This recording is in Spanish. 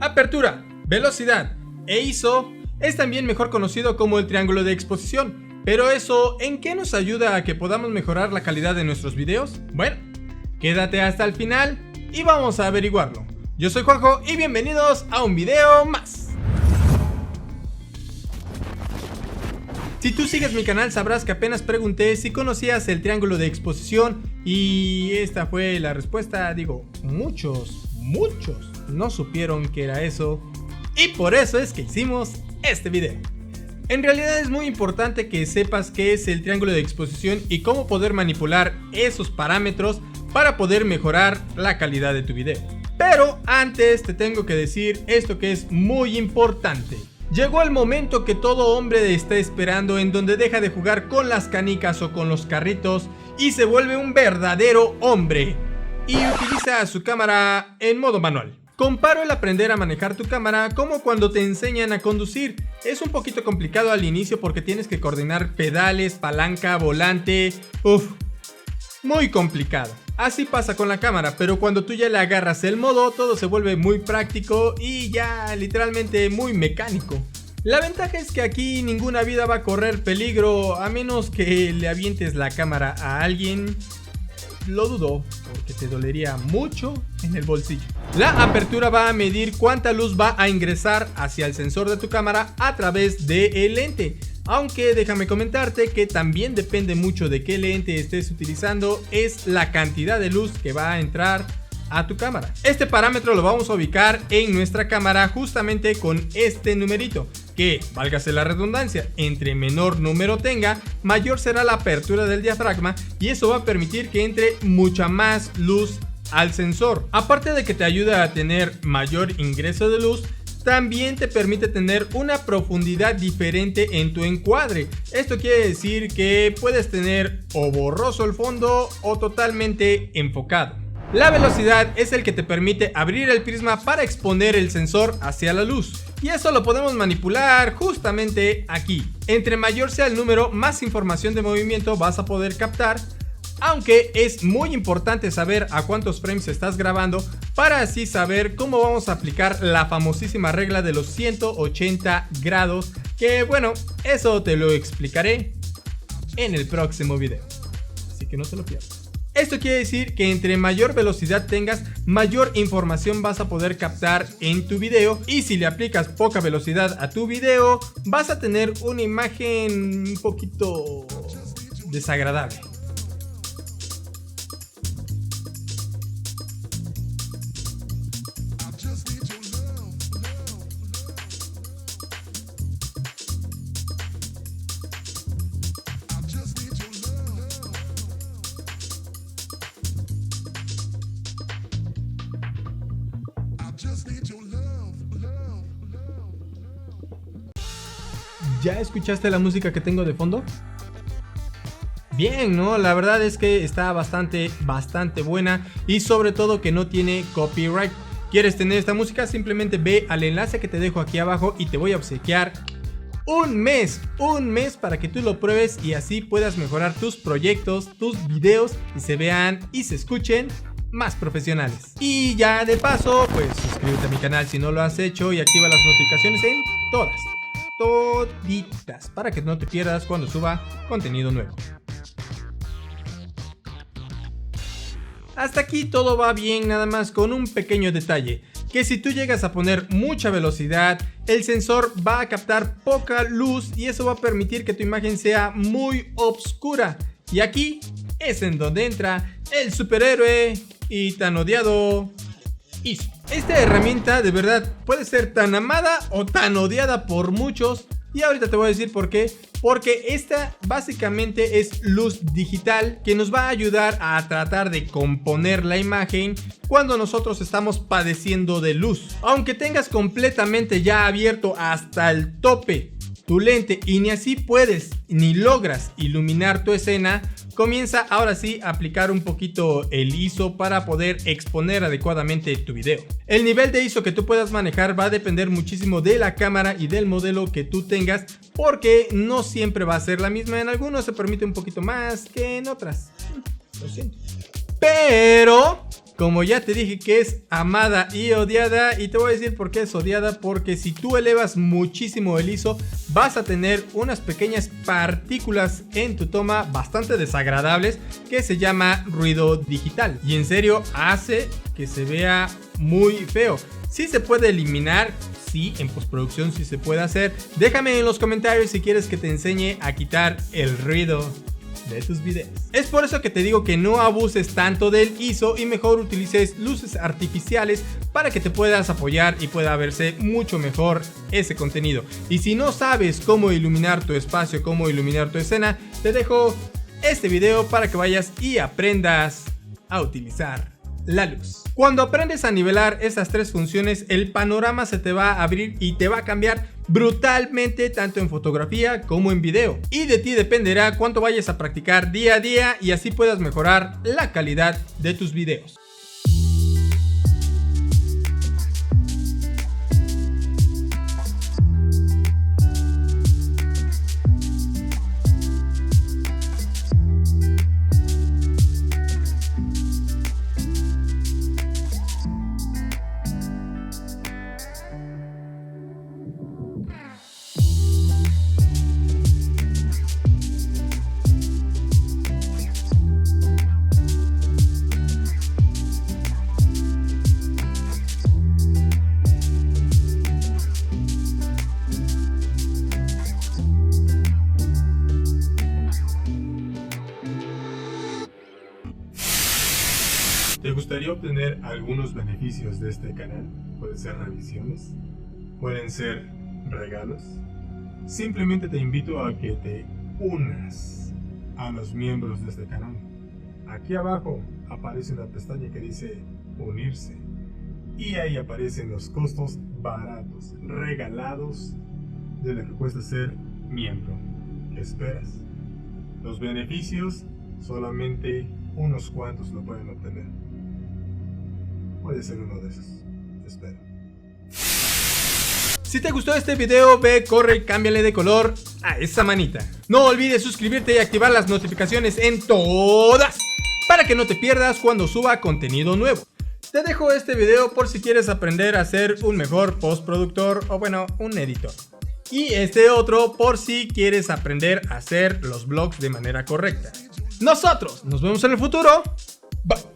Apertura, velocidad e ISO es también mejor conocido como el triángulo de exposición. Pero eso, ¿en qué nos ayuda a que podamos mejorar la calidad de nuestros videos? Bueno, quédate hasta el final y vamos a averiguarlo. Yo soy Juanjo y bienvenidos a un video más. Si tú sigues mi canal sabrás que apenas pregunté si conocías el triángulo de exposición y esta fue la respuesta. Digo, muchos no supieron qué era eso y por eso es que hicimos este video. En realidad es muy importante que sepas qué es el triángulo de exposición y cómo poder manipular esos parámetros para poder mejorar la calidad de tu video. Pero antes te tengo que decir esto que es muy importante. Llegó el momento que todo hombre está esperando, en donde deja de jugar con las canicas o con los carritos y se vuelve un verdadero hombre y utiliza su cámara en modo manual. Comparo el aprender a manejar tu cámara como cuando te enseñan a conducir. Es un poquito complicado al inicio porque tienes que coordinar pedales, palanca, volante. Muy complicado. Así pasa con la cámara, pero cuando tú ya le agarras el modo, todo se vuelve muy práctico y ya literalmente muy mecánico. La ventaja es que aquí ninguna vida va a correr peligro a menos que le avientes la cámara a alguien. Lo dudo, porque te dolería mucho en el bolsillo. La apertura va a medir cuánta luz va a ingresar hacia el sensor de tu cámara a través del lente. Aunque déjame comentarte que también depende mucho de qué lente estés utilizando, es la cantidad de luz que va a entrar a tu cámara. Este parámetro lo vamos a ubicar en nuestra cámara justamente con este numerito, que, válgase la redundancia, entre menor número tenga, mayor será la apertura del diafragma y eso va a permitir que entre mucha más luz al sensor. Aparte de que te ayuda a tener mayor ingreso de luz, también te permite tener una profundidad diferente en tu encuadre. Esto quiere decir que puedes tener o borroso el fondo o totalmente enfocado. La velocidad es el que te permite abrir el prisma para exponer el sensor hacia la luz. Y eso lo podemos manipular justamente aquí. Entre mayor sea el número, más información de movimiento vas a poder captar. Aunque es muy importante saber a cuántos frames estás grabando para así saber cómo vamos a aplicar la famosísima regla de los 180 grados. Que bueno, eso te lo explicaré en el próximo video. Así que no te lo pierdas. Esto quiere decir que entre mayor velocidad tengas, mayor información vas a poder captar en tu video. Y si le aplicas poca velocidad a tu video, vas a tener una imagen un poquito desagradable. ¿Ya escuchaste la música que tengo de fondo? Bien, ¿no? La verdad es que está bastante buena y sobre todo que no tiene copyright. ¿Quieres tener esta música? Simplemente ve al enlace que te dejo aquí abajo y te voy a obsequiar un mes para que tú lo pruebes y así puedas mejorar tus proyectos, tus videos y se vean y se escuchen más profesionales. Y ya de paso, pues suscríbete a mi canal si no lo has hecho y activa las notificaciones en toditas para que no te pierdas cuando suba contenido nuevo. Hasta aquí todo va bien, nada más con un pequeño detalle, que si tú llegas a poner mucha velocidad, el sensor va a captar poca luz y eso va a permitir que tu imagen sea muy oscura. Y aquí es en donde entra el superhéroe y tan odiado ISO. Esta herramienta de verdad puede ser tan amada o tan odiada por muchos y ahorita te voy a decir por qué. Porque esta básicamente es luz digital que nos va a ayudar a tratar de componer la imagen cuando nosotros estamos padeciendo de luz. Aunque tengas completamente ya abierto hasta el tope tu lente y ni así puedes ni logras iluminar tu escena, comienza ahora sí a aplicar un poquito el ISO para poder exponer adecuadamente tu video. El nivel de ISO que tú puedas manejar va a depender muchísimo de la cámara y del modelo que tú tengas, porque no siempre va a ser la misma. En algunos se permite un poquito más que en otras. Lo siento. Pero como ya te dije que es amada y odiada, y te voy a decir por qué es odiada, porque si tú elevas muchísimo el ISO vas a tener unas pequeñas partículas en tu toma bastante desagradables que se llama ruido digital, y en serio hace que se vea muy feo. Sí se puede eliminar, sí, en postproducción sí se puede hacer. Déjame en los comentarios si quieres que te enseñe a quitar el ruido de tus videos. Es por eso que te digo que no abuses tanto del ISO y mejor utilices luces artificiales para que te puedas apoyar y pueda verse mucho mejor ese contenido. Y si no sabes cómo iluminar tu espacio, cómo iluminar tu escena, te dejo este video para que vayas y aprendas a utilizar la luz. Cuando aprendes a nivelar esas tres funciones, el panorama se te va a abrir y te va a cambiar brutalmente, tanto en fotografía como en video. Y de ti dependerá cuánto vayas a practicar día a día y así puedas mejorar la calidad de tus videos. ¿Te gustaría obtener algunos beneficios de este canal? Pueden ser revisiones, pueden ser regalos. Simplemente te invito a que te unas a los miembros de este canal. Aquí abajo aparece una pestaña que dice unirse y ahí aparecen los costos baratos, regalados de lo que cuesta ser miembro. ¿Qué esperas? Los beneficios solamente unos cuantos lo pueden obtener. Puede ser uno de esos. Te espero. Si te gustó este video, ve, corre y cámbiale de color a esa manita. No olvides suscribirte y activar las notificaciones en todas para que no te pierdas cuando suba contenido nuevo. Te dejo este video por si quieres aprender a ser un mejor postproductor o bueno, un editor. Y este otro por si quieres aprender a hacer los vlogs de manera correcta. Nosotros nos vemos en el futuro. Bye.